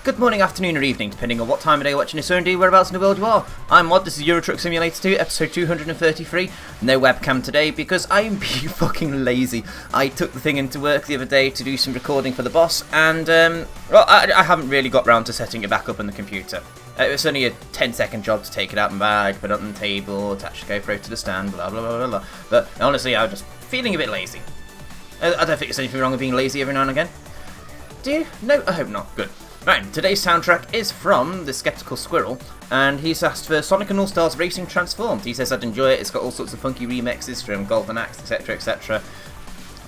Good morning, afternoon or evening, depending on what time of day you're watching this or indeed whereabouts in the world you are. I'm MoD, this is Euro Truck Simulator 2, episode 233. No webcam today because I'm being fucking lazy. I took the thing into work the other day to do some recording for the boss, and I haven't really got round to setting it back up on the computer. It was only a 10-second job to take it out and bag, put it on the table, attach the GoPro to the stand, blah blah blah blah blah. But honestly, I was just feeling a bit lazy. I don't think there's anything wrong with being lazy every now and again. Do you? No, I hope not. Good. Right, today's soundtrack is from the Skeptical Squirrel, and he's asked for Sonic and All-Stars Racing Transformed. He says I'd enjoy it. It's got all sorts of funky remixes from Golden Axe, etc, etc.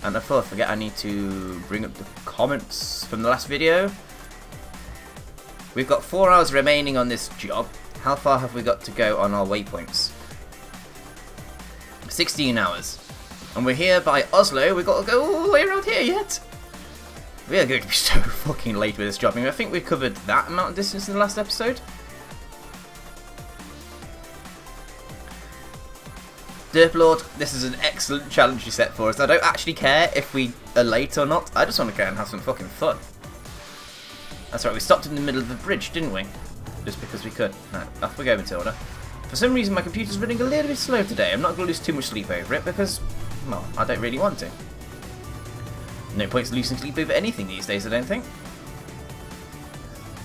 And before I forget, I need to bring up the comments from the last video. We've got 4 hours remaining on this job. How far have we got to go on our waypoints? 16 hours. And we're here by Oslo. We've got to go all the way around here yet. We are going to be so fucking late with this job. I think we covered that amount of distance in the last episode. Derp Lord, this is an excellent challenge you set for us. I don't actually care if we are late or not. I just want to go and have some fucking fun. That's right, we stopped in the middle of the bridge, didn't we? Just because we could. Right, off we go, Matilda. For some reason my computer's running a little bit slow today. I'm not going to lose too much sleep over it because, well, I don't really want to. No point losing sleep over anything these days, I don't think.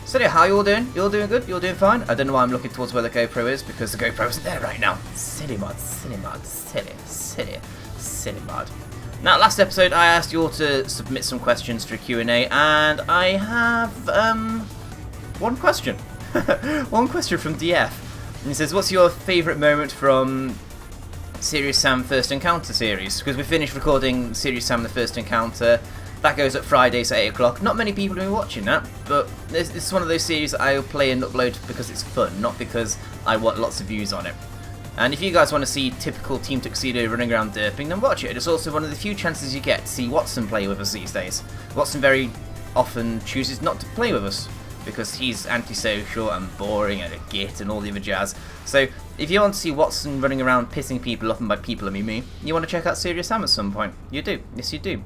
So yeah, how you all doing? You all doing good? You all doing fine? I don't know why I'm looking towards where the GoPro is, because the GoPro isn't there right now. Silly mod, silly mod, silly mod. Now, last episode I asked you all to submit some questions for a Q&A, and I have, one question. One question from DF. And he says, what's your favourite moment from Serious Sam First Encounter series? Because we finished recording Serious Sam the First Encounter. That goes up Fridays at 8 o'clock. Not many people have been watching that, but it's one of those series that I'll play and upload because it's fun, not because I want lots of views on it. And if you guys want to see typical Team Tuxedo running around derping, then watch it. It's also one of the few chances you get to see Watson play with us these days. Watson very often chooses not to play with us because he's antisocial and boring and a git and all the other jazz. So if you want to see Watson running around pissing people off, and by people I mean me, you want to check out Serious Sam at some point. You do. Yes, you do.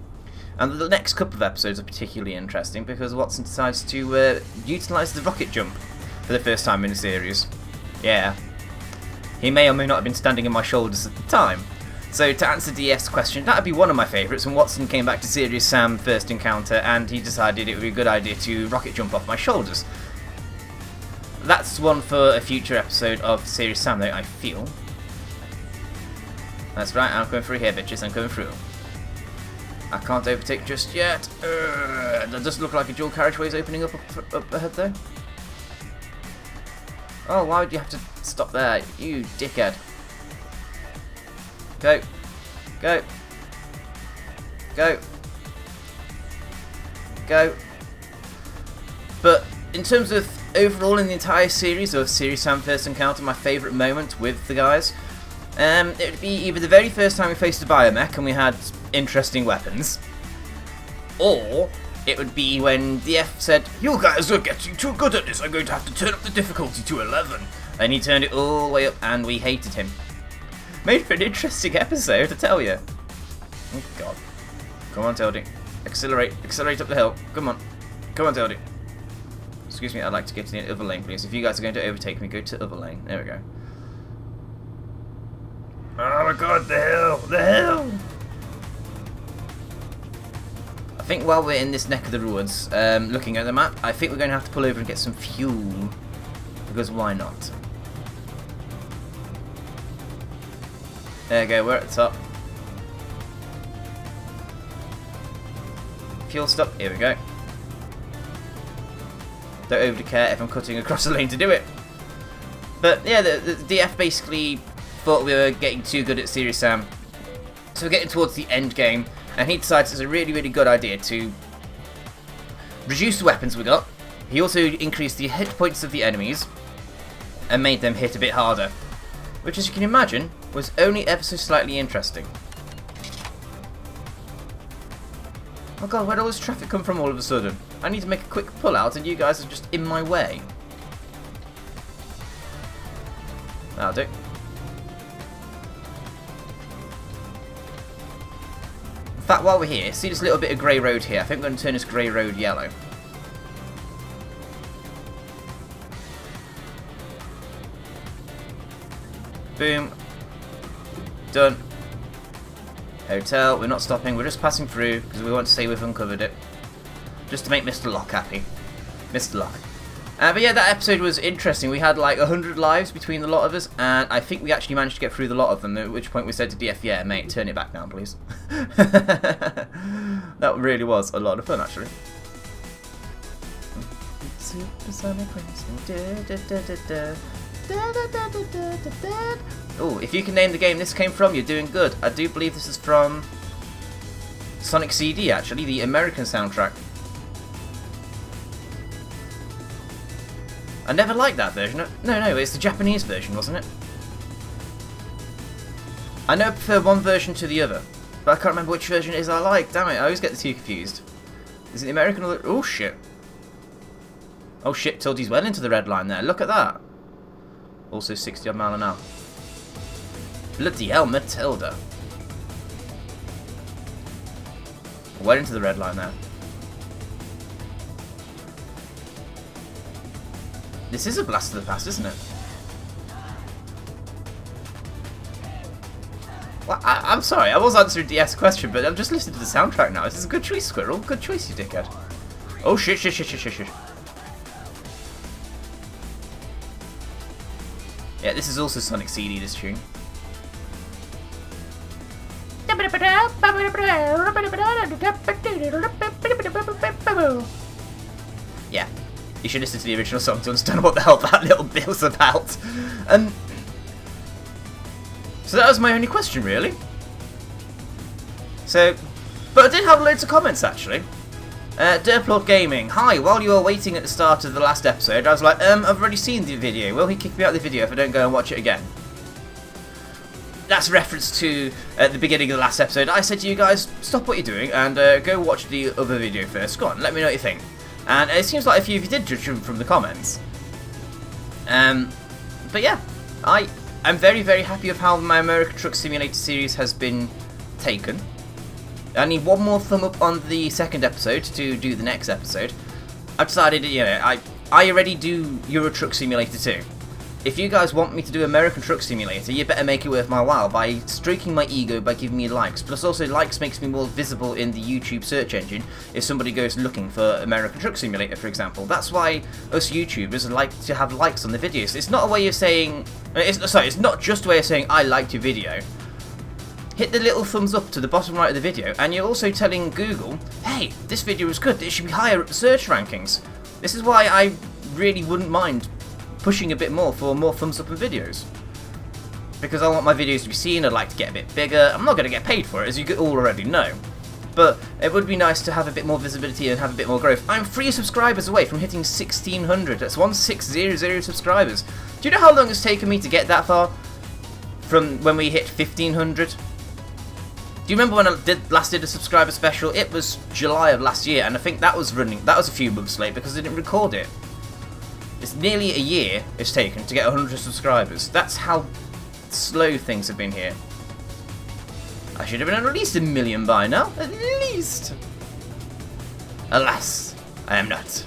And the next couple of episodes are particularly interesting because Watson decides to utilise the rocket jump for the first time in the series. Yeah. He may or may not have been standing on my shoulders at the time. So to answer DF's question, that would be one of my favourites when Watson came back to Serious Sam First Encounter and he decided it would be a good idea to rocket jump off my shoulders. That's one for a future episode of Serious Sam though, I feel. That's right, I'm coming through here bitches, I'm coming through. I can't overtake just yet. That doesn't look like a dual carriageway is opening up ahead though. Oh, why would you have to stop there, you dickhead? Go. Go. Go. Go. But in terms of overall in the entire series of Serious Sam First Encounter, my favourite moment with the guys, it would be either the very first time we faced a biomech and we had interesting weapons, or it would be when DF said, you guys are getting too good at this, I'm going to have to turn up the difficulty to 11. And he turned it all the way up and we hated him. Made for an interesting episode, I tell you. Oh god. Come on, Tildy. Accelerate up the hill. Come on, Tildy. Excuse me, I'd like to get to the other lane, please. If you guys are going to overtake me, go to the other lane. There we go. Oh my god, the hill! I think while we're in this neck of the woods, looking at the map, I think we're going to have to pull over and get some fuel. Because why not? There we go, we're at the top. Fuel stop, here we go. Don't overly care if I'm cutting across the lane to do it. But yeah, the DF basically thought we were getting too good at Serious Sam. So we're getting towards the end game, and he decides it's a really, really good idea to reduce the weapons we got. He also increased the hit points of the enemies and made them hit a bit harder, which, as you can imagine, was only ever so slightly interesting. Oh god, where'd all this traffic come from all of a sudden? I need to make a quick pull out and you guys are just in my way. That'll do. In fact, while we're here, see this little bit of grey road here? I think we're going to turn this grey road yellow. Boom. Done. Hotel. We're not stopping. We're just passing through because we want to say we've uncovered it. Just to make Mr. Locke happy. Mr. Locke. But yeah, that episode was interesting. We had like 100 lives between the lot of us, and I think we actually managed to get through the lot of them, at which point we said to DF, yeah, mate, turn it back down, please. That really was a lot of fun, actually. Oh, if you can name the game this came from, you're doing good. I do believe this is from Sonic CD, actually, the American soundtrack. I never liked that version. No, it's the Japanese version, wasn't it? I know I prefer one version to the other, but I can't remember which version it is I like. Damn it, I always get the two confused. Is it the American or the... Oh, shit. Oh, shit, Tildy's well into the red line there. Look at that. Also 60 odd mile an hour. Bloody hell, Matilda. Well into the red line there. This is a blast of the past, isn't it? Well, I'm sorry, I was answering DS question, but I'm just listening to the soundtrack now. This is a good choice, Squirrel. Good choice, you dickhead. Oh, shit. Yeah, this is also Sonic CD, this tune. Yeah. You should listen to the original song to understand what the hell that little bit was about. So that was my only question, really. So, but I did have loads of comments, actually. Derplord Gaming, hi, while you were waiting at the start of the last episode, I was like, I've already seen the video. Will he kick me out of the video if I don't go and watch it again? That's a reference to the beginning of the last episode. I said to you guys, stop what you're doing and go watch the other video first. Go on, let me know what you think. And it seems like a few of you did judge him from the comments. But yeah, I'm very, very happy with how my American Truck Simulator series has been taken. I need one more thumb up on the second episode to do the next episode. I've decided, you know, I already do Euro Truck Simulator 2. If you guys want me to do American Truck Simulator, you better make it worth my while by stroking my ego by giving me likes. Plus also likes makes me more visible in the YouTube search engine if somebody goes looking for American Truck Simulator, for example. That's why us YouTubers like to have likes on the videos. It's not a way of saying... It's not just a way of saying, I liked your video. Hit the little thumbs up to the bottom right of the video, and you're also telling Google, hey, this video was good, it should be higher up the search rankings. This is why I really wouldn't mind pushing a bit more for more thumbs up in videos. Because I want my videos to be seen, I'd like to get a bit bigger. I'm not going to get paid for it, as you all already know. But it would be nice to have a bit more visibility and have a bit more growth. I'm 3 subscribers away from hitting 1,600. That's 1,600 subscribers. Do you know how long it's taken me to get that far? From when we hit 1,500? Do you remember when I last did a subscriber special? It was July of last year, and I think that was a few months late because I didn't record it. It's nearly a year it's taken to get 100 subscribers. That's how slow things have been here. I should have been at least 1 million by now. At least. Alas, I am not.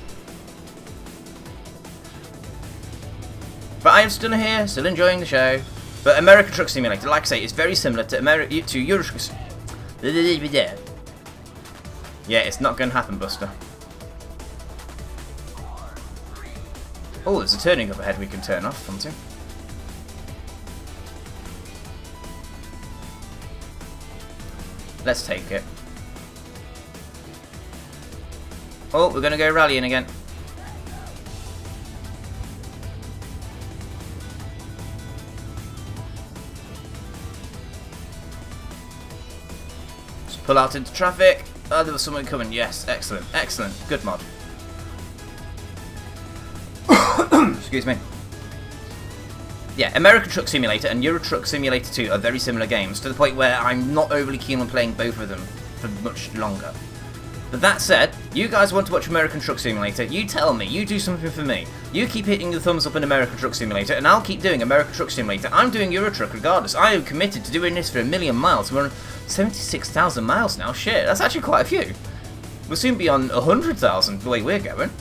But I am still here, still enjoying the show. But American Truck Simulator, like I say, is very similar to Euro Truck Simulator. Yeah, it's not going to happen, Buster. Oh, there's a turning up ahead we can turn off onto. Let's take it. Oh, we're going to go rallying again. Just pull out into traffic. Oh, there was someone coming. Yes, excellent, excellent. Good mod. Excuse me. Yeah, American Truck Simulator and Euro Truck Simulator 2 are very similar games, to the point where I'm not overly keen on playing both of them for much longer. But that said, you guys want to watch American Truck Simulator, you tell me, you do something for me. You keep hitting the thumbs up in American Truck Simulator, and I'll keep doing American Truck Simulator. I'm doing Euro Truck regardless. I am committed to doing this for 1,000,000 miles. We're on 76,000 miles now. Shit, that's actually quite a few. We'll soon be on 100,000 the way we're going.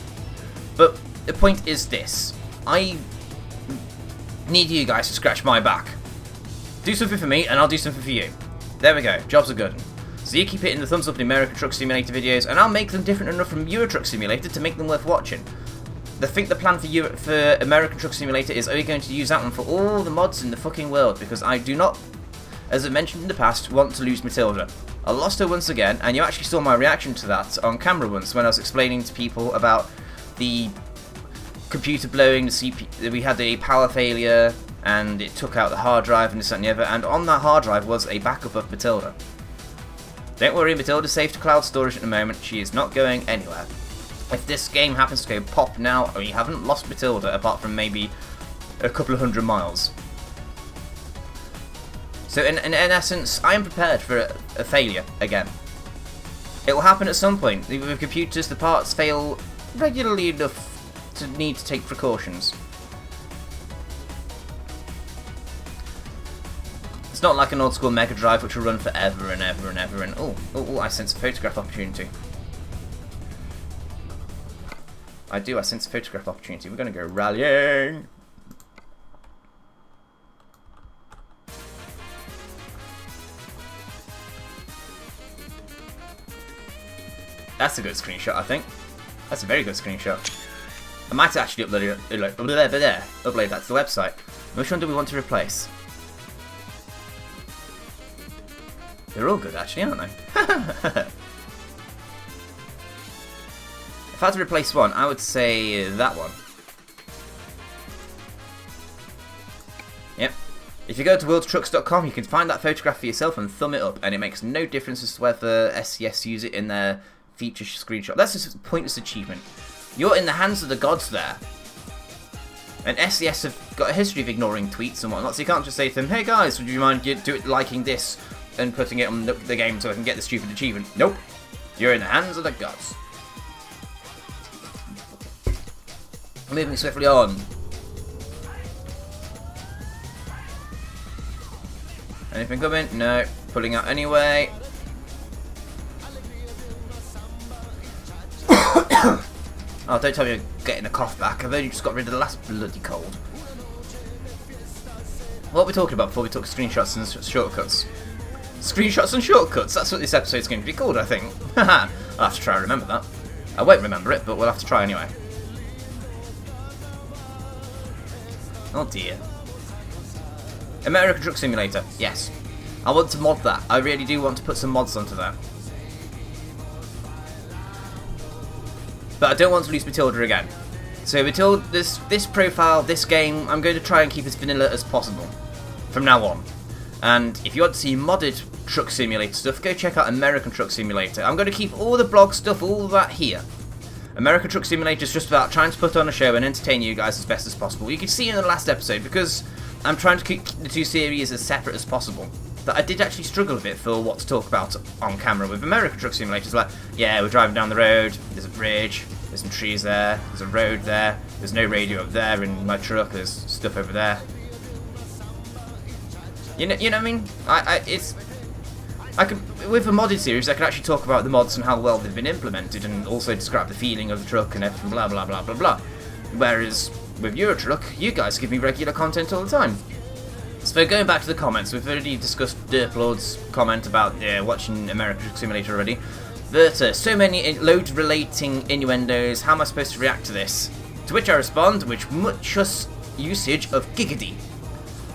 But the point is this. I need you guys to scratch my back Do something for me, and I'll do something for you. There we go. Jobs are good. So you keep hitting the thumbs up in American Truck Simulator videos, and I'll make them different enough from Euro Truck Simulator to make them worth watching. I think the plan for American Truck Simulator is only going to use that one for all the mods in the fucking world, because I do not, as I mentioned in the past, want to lose Matilda. I lost her once again, and you actually saw my reaction to that on camera once when I was explaining to people about the computer blowing, the CPU, we had a power failure, and it took out the hard drive and this, that, and the other, and on that hard drive was a backup of Matilda. Don't worry, Matilda's safe to cloud storage at the moment. She is not going anywhere. If this game happens to go pop now, you haven't lost Matilda apart from maybe a couple of 100 miles. So in essence, I am prepared for a failure again. It will happen at some point. With computers, the parts fail regularly enough to need to take precautions. It's not like an old school Mega Drive which will run forever and ever and ever and oh, I sense a photograph opportunity. I sense a photograph opportunity. We're going to go rallying. That's a good screenshot, I think. That's a very good screenshot. I might actually upload that to the website. Which one do we want to replace? They're all good, actually, aren't they? If I had to replace one, I would say that one. Yep. If you go to worldtrucks.com, you can find that photograph for yourself and thumb it up, and it makes no difference as to whether SCS use it in their feature screenshot. That's just a pointless achievement. You're in the hands of the gods there. And SCS have got a history of ignoring tweets and whatnot, so you can't just say to them, hey guys, would you mind liking this and putting it on the game so I can get the stupid achievement? Nope. You're in the hands of the gods. Moving swiftly on. Anything coming? No. Pulling out anyway. Oh, don't tell me you're getting a cough back. I've only just got rid of the last bloody cold. What are we talking about before we talk screenshots and shortcuts? Screenshots and shortcuts, that's what this episode's going to be called, I think. Haha, I'll have to try and remember that. I won't remember it, but we'll have to try anyway. Oh dear. American Truck Simulator, yes. I want to mod that. I really do want to put some mods onto that. But I don't want to lose Matilda again. So Matilda, this profile, this game, I'm going to try and keep as vanilla as possible from now on. And if you want to see modded Truck Simulator stuff, go check out American Truck Simulator. I'm going to keep all the blog stuff, all of that here. American Truck Simulator is just about trying to put on a show and entertain you guys as best as possible. You can see in the last episode, because I'm trying to keep the two series as separate as possible, that I did actually struggle a bit for what to talk about on camera with American Truck Simulator. It's like, yeah, we're driving down the road, there's a bridge, there's some trees there, there's a road there, there's no radio up there in my truck, there's stuff over there. You know what I mean? I can, with a modded series, I can actually talk about the mods and how well they've been implemented, and also describe the feeling of the truck and everything, blah blah blah blah blah. Whereas with Euro Truck, you guys give me regular content all the time. So going back to the comments, we've already discussed Derplord's comment about watching American Truck Simulator already. But so many load-relating innuendos, how am I supposed to react to this? To which I respond, with much usage of giggity.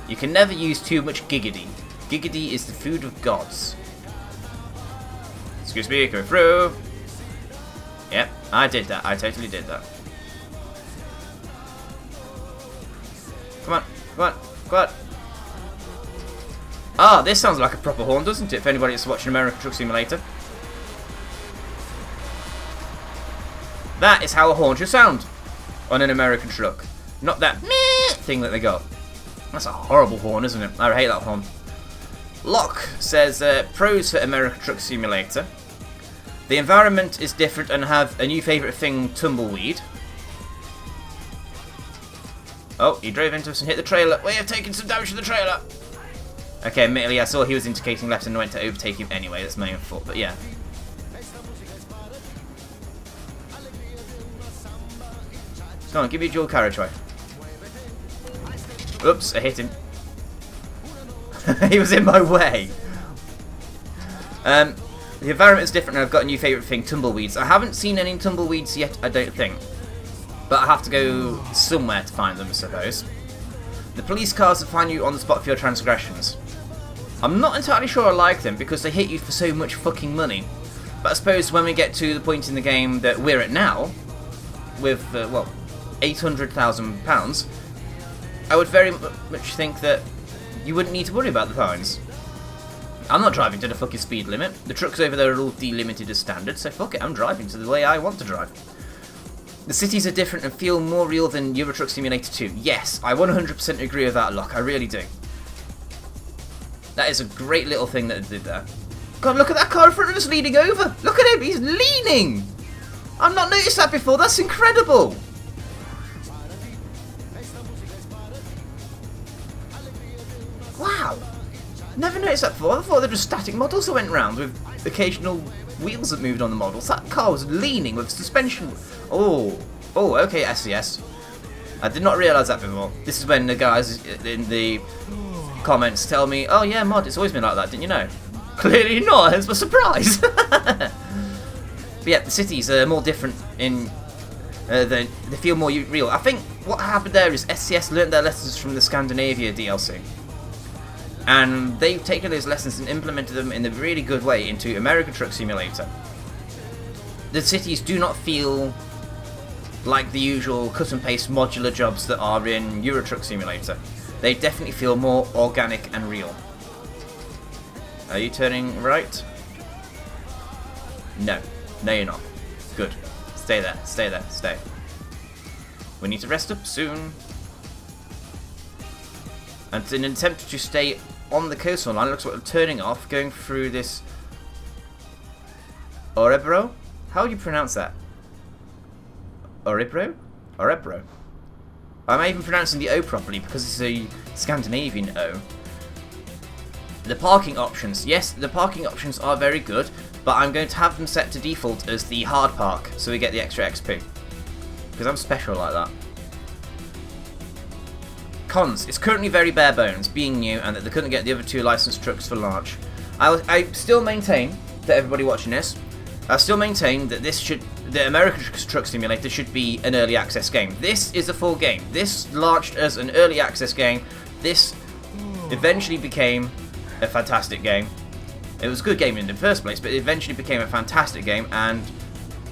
You can never use too much giggity. Giggity is the food of gods. Excuse me, go through. Yep, I did that. I totally did that. Come on, come on, come on. Ah, this sounds like a proper horn, doesn't it? If anybody is watching American Truck Simulator. That is how a horn should sound on an American truck. Not that meh thing that they got. That's a horrible horn, isn't it? I hate that horn. Locke says, pros for American Truck Simulator. The environment is different and have a new favourite thing, tumbleweed. Oh, he drove into us and hit the trailer. We have taken some damage to the trailer. Okay, admittedly, I saw he was indicating left and went to overtake him anyway. That's my own fault, but yeah. Come on, give me a dual carriageway. Oops, I hit him. He was in my way. The environment is different and I've got a new favourite thing, tumbleweeds. I haven't seen any tumbleweeds yet, I don't think. But I have to go somewhere to find them, I suppose. The police cars will find you on the spot for your transgressions. I'm not entirely sure I like them because they hit you for so much fucking money. But I suppose when we get to the point in the game that we're at now, with, well, £800,000, I would very much think that you wouldn't need to worry about the fines. I'm not driving to the fucking speed limit. The trucks over there are all delimited as standard, so fuck it, I'm driving to the way I want to drive. The cities are different and feel more real than Euro Truck Simulator 2. Yes, I 100% agree with that, Locke, I really do. That is a great little thing that they did there. God, look at that car in front of us leaning over! Look at him, he's leaning! I've not noticed that before, that's incredible! Wow! Never noticed that before. I thought they were just static models that went round with occasional wheels that moved on the models. That car was leaning with suspension. Oh, okay, SCS. I did not realise that before. This is when the guys in the comments tell me, oh yeah, mod, it's always been like that, didn't you know? Clearly not, hence my surprise. But yeah, the cities are more different in... they feel more real. I think what happened there is SCS learnt their lessons from the Scandinavia DLC. And they've taken those lessons and implemented them in a really good way into American Truck Simulator. The cities do not feel like the usual cut and paste modular jobs that are in Euro Truck Simulator. They definitely feel more organic and real. Are you turning right? No. No, you're not. Good. Stay there. Stay there. Stay. We need to rest up soon. And in an attempt to stay on the coastal line, it looks like we're turning off, going through this... Orebro? How do you pronounce that? Orebro? Orebro. Am I even pronouncing the O properly because it's a Scandinavian O? The parking options. Yes, the parking options are very good, but I'm going to have them set to default as the hard park, so we get the extra XP. Because I'm special like that. Cons. It's currently very bare bones, being new, and that they couldn't get the other two licensed trucks for launch. I still maintain, that everybody watching this, I still maintain that the American Truck Simulator should be an early access game. This is a full game. This launched as an early access game. This eventually became a fantastic game. It was a good game in the first place, but it eventually became a fantastic game, and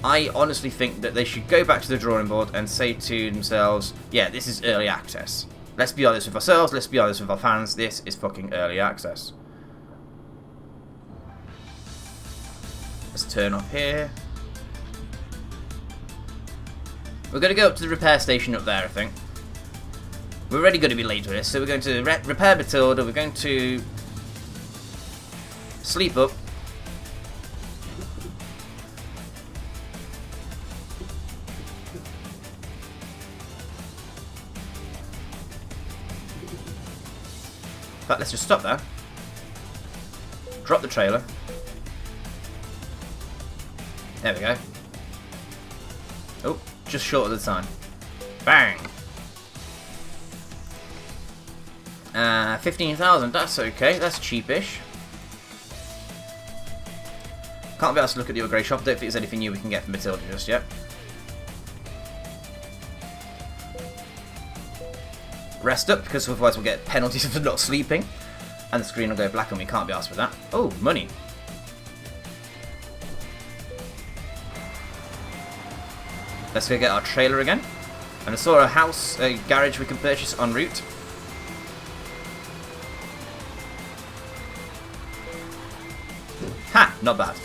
I honestly think that they should go back to the drawing board and say to themselves, yeah, this is early access. Let's be honest with ourselves, let's be honest with our fans, this is fucking early access. Let's turn off here. We're going to go up to the repair station up there, I think. We're already going to be late for this, so we're going to repair Matilda, we're going to sleep up. In fact, let's just stop there. Drop the trailer. There we go. Oh, just short of the time. Bang! 15,000, that's okay, that's cheapish. Can't be asked to look at the upgrade shop, don't think there's anything new we can get from Matilda just yet. Rest up, because otherwise we'll get penalties for not sleeping. And the screen will go black and we can't be asked for that. Oh, money. Let's go get our trailer again. And I saw a house, a garage we can purchase en route. Ha! Not bad.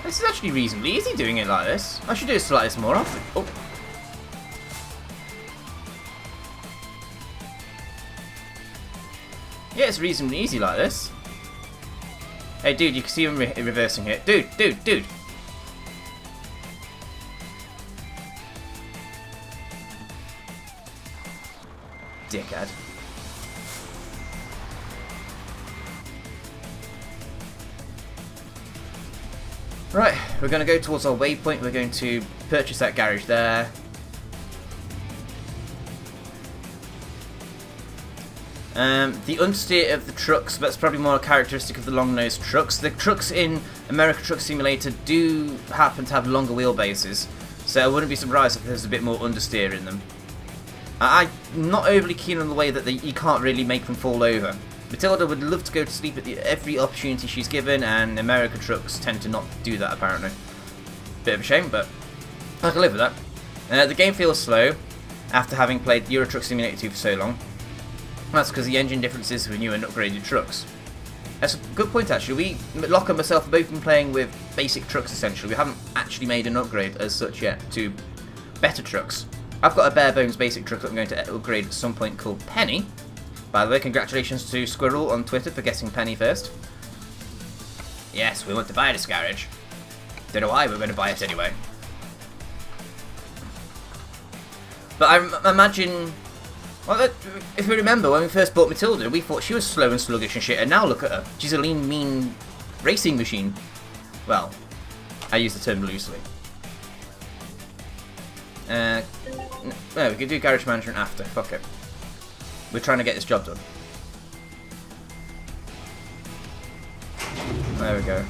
This is actually reasonably easy doing it like this. I should do this like this more often. Oh. Yeah, it's reasonably easy like this. Hey, dude, you can see him reversing here. Dude. Dickhead. Right, we're going to go towards our waypoint. We're going to purchase that garage there. The understeer of the trucks, that's probably more characteristic of the long-nosed trucks. The trucks in America Truck Simulator do happen to have longer wheelbases, so I wouldn't be surprised if there's a bit more understeer in them. I'm not overly keen on the way that you can't really make them fall over. Matilda would love to go to sleep at every opportunity she's given, and America Trucks tend to not do that apparently. Bit of a shame, but I can live with that. The game feels slow after having played Euro Truck Simulator 2 for so long. That's because the engine differences with new and upgraded trucks. That's a good point actually. Locke and myself have both been playing with basic trucks essentially. We haven't actually made an upgrade as such yet to better trucks. I've got a bare bones basic truck that I'm going to upgrade at some point called Penny. By the way, congratulations to Squirrel on Twitter for guessing Penny first. Yes, we want to buy this garage. Don't know why we're going to buy it anyway. But I imagine... Well, if we remember, when we first bought Matilda, we thought she was slow and sluggish and shit, and now look at her. She's a lean, mean racing machine. Well, I use the term loosely. No, we can do garage management after. Fuck it. We're trying to get this job done. There we go.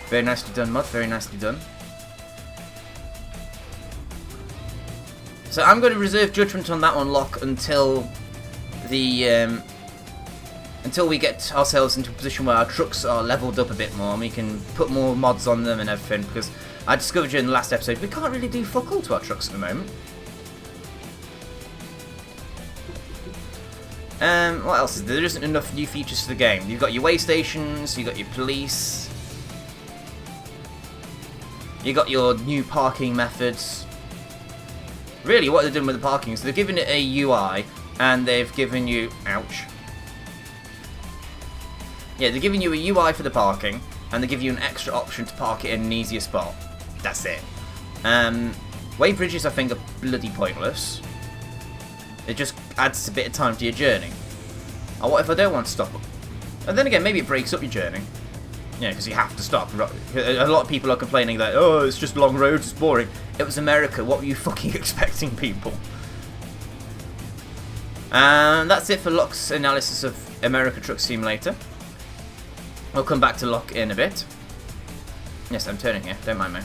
Very nicely done, mod. Very nicely done. So I'm going to reserve judgment on that one, Locke, until the until we get ourselves into a position where our trucks are leveled up a bit more and we can put more mods on them and everything. Because I discovered during the last episode we can't really do fuck all to our trucks at the moment. What else is there? There isn't enough new features to the game. You've got your way stations, you've got your police. You got your new parking methods. Really, what they're doing with the parking is they've given it a UI and they've given you... Ouch. Yeah, they're giving you a UI for the parking and they give you an extra option to park it in an easier spot. That's it. Way bridges, I think, are bloody pointless. It just adds a bit of time to your journey. Or what if I don't want to stop? And then again, maybe it breaks up your journey. Yeah, because you have to stop. A lot of people are complaining that, oh, it's just long roads, it's boring. It was America, what were you fucking expecting, people? And that's it for Locke's analysis of America Truck Simulator. We'll come back to Locke in a bit. Yes, I'm turning here, don't mind me.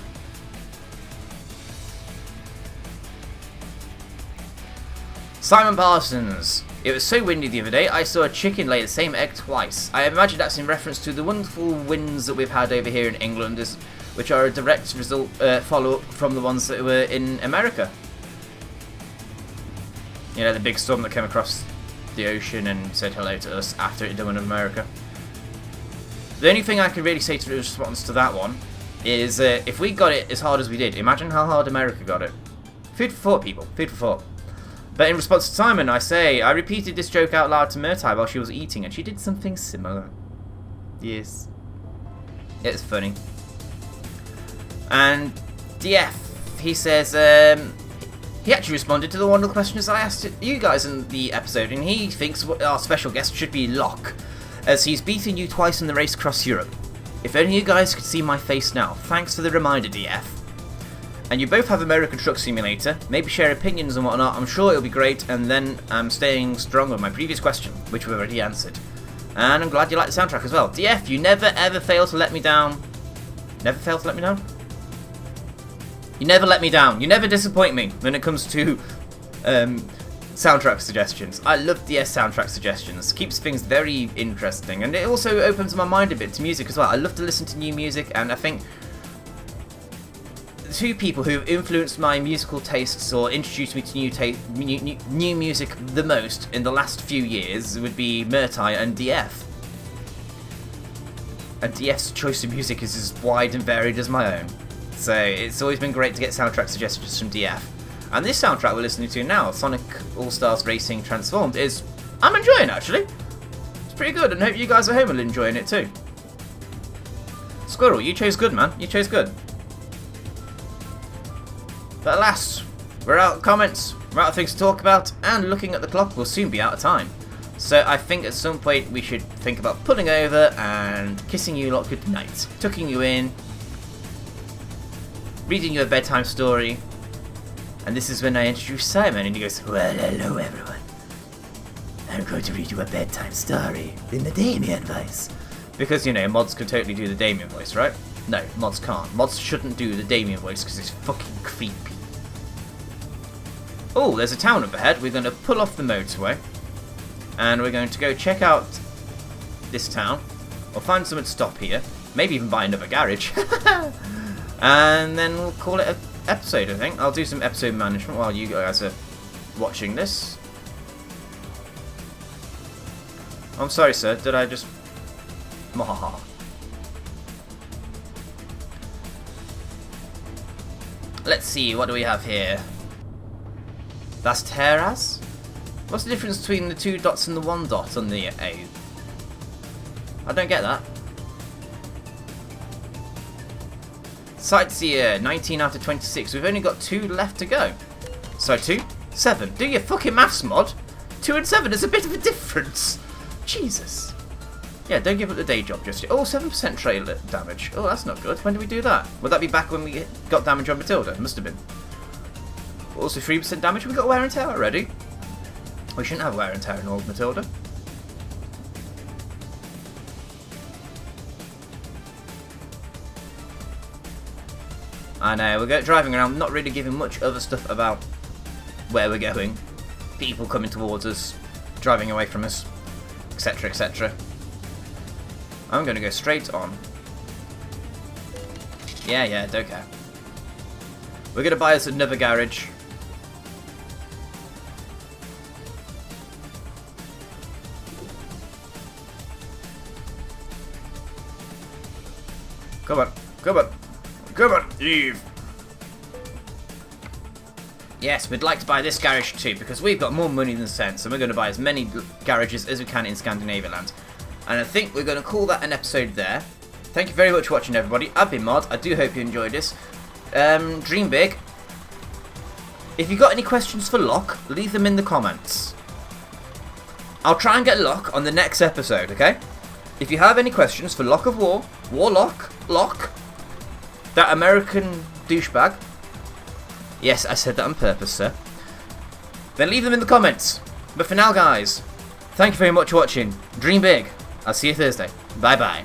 Simon Parsons. It was so windy the other day, I saw a chicken lay the same egg twice. I imagine that's in reference to the wonderful winds that we've had over here in England, which are a direct result, follow-up from the ones that were in America. You know, the big storm that came across the ocean and said hello to us after it had done in America. The only thing I can really say to response to that one is if we got it as hard as we did, imagine how hard America got it. Food for thought, people. Food for thought. But in response to Simon, I say, I repeated this joke out loud to Murtai while she was eating, and she did something similar. Yes. It's funny. And DF, he says, he actually responded to one of the questions I asked you guys in the episode, and he thinks our special guest should be Locke, as he's beaten you twice in the race across Europe. If only you guys could see my face now. Thanks for the reminder, DF. And you both have American Truck Simulator, maybe share opinions and whatnot, I'm sure it'll be great, and then I'm staying strong on my previous question, which we've already answered. And I'm glad you like the soundtrack as well. DF, you never ever fail to let me down. Never fail to let me down? You never let me down. You never disappoint me when it comes to soundtrack suggestions. I love DS soundtrack suggestions. Keeps things very interesting, and it also opens my mind a bit to music as well. I love to listen to new music, and I think two people who have influenced my musical tastes or introduced me to new music the most in the last few years would be Murtai and DF. And DF's choice of music is as wide and varied as my own. So it's always been great to get soundtrack suggestions from DF. And this soundtrack we're listening to now, Sonic All-Stars Racing Transformed, I'm enjoying actually. It's pretty good, and I hope you guys at home are enjoying it too. Squirrel, you chose good, man. You chose good. But alas, we're out of comments, we're out of things to talk about, and looking at the clock, we'll soon be out of time. So I think at some point we should think about pulling over and kissing you lot good night, tucking you in, reading you a bedtime story, and this is when I introduce Simon, and he goes, well, hello everyone. I'm going to read you a bedtime story in the Damien voice. Because, you know, mods can totally do the Damien voice, right? No, mods can't. Mods shouldn't do the Damien voice because it's fucking creepy. Oh, there's a town up ahead. We're going to pull off the motorway. And we're going to go check out this town. We'll find somewhere to stop here. Maybe even buy another garage. And then we'll call it an episode, I think. I'll do some episode management while you guys are watching this. I'm sorry, sir. Did I just... Mahaha. Let's see, what do we have here? That's Teras? What's the difference between the 2 dots and the 1 dot on the A? I don't get that. Sightseer, 19 out of 26. We've only got 2 left to go. So 2? 7. Do your fucking maths, mod. 2 and 7 is a bit of a difference. Jesus. Yeah, don't give up the day job just yet. Oh, 7% trailer damage. Oh, that's not good. When did we do that? Would that be back when we got damage on Matilda? Must have been. Also 3% damage. We got wear and tear already. We shouldn't have wear and tear in old Matilda. I know, we're driving around, not really giving much other stuff about where we're going. People coming towards us, driving away from us, etc, etc. I'm going to go straight on. Yeah, don't care. We're going to buy us another garage. Come on, come on, come on, Eve. Yes, we'd like to buy this garage too, because we've got more money than sense, and we're going to buy as many garages as we can in Scandinavia land. And I think we're going to call that an episode there. Thank you very much for watching, everybody. I've been Mod. I do hope you enjoyed this. Dream big. If you've got any questions for Locke, leave them in the comments. I'll try and get Locke on the next episode, okay? If you have any questions for Locke of War, Warlock, Locke, that American douchebag. Yes, I said that on purpose, sir. Then leave them in the comments. But for now, guys, thank you very much for watching. Dream big. I'll see you Thursday. Bye-bye.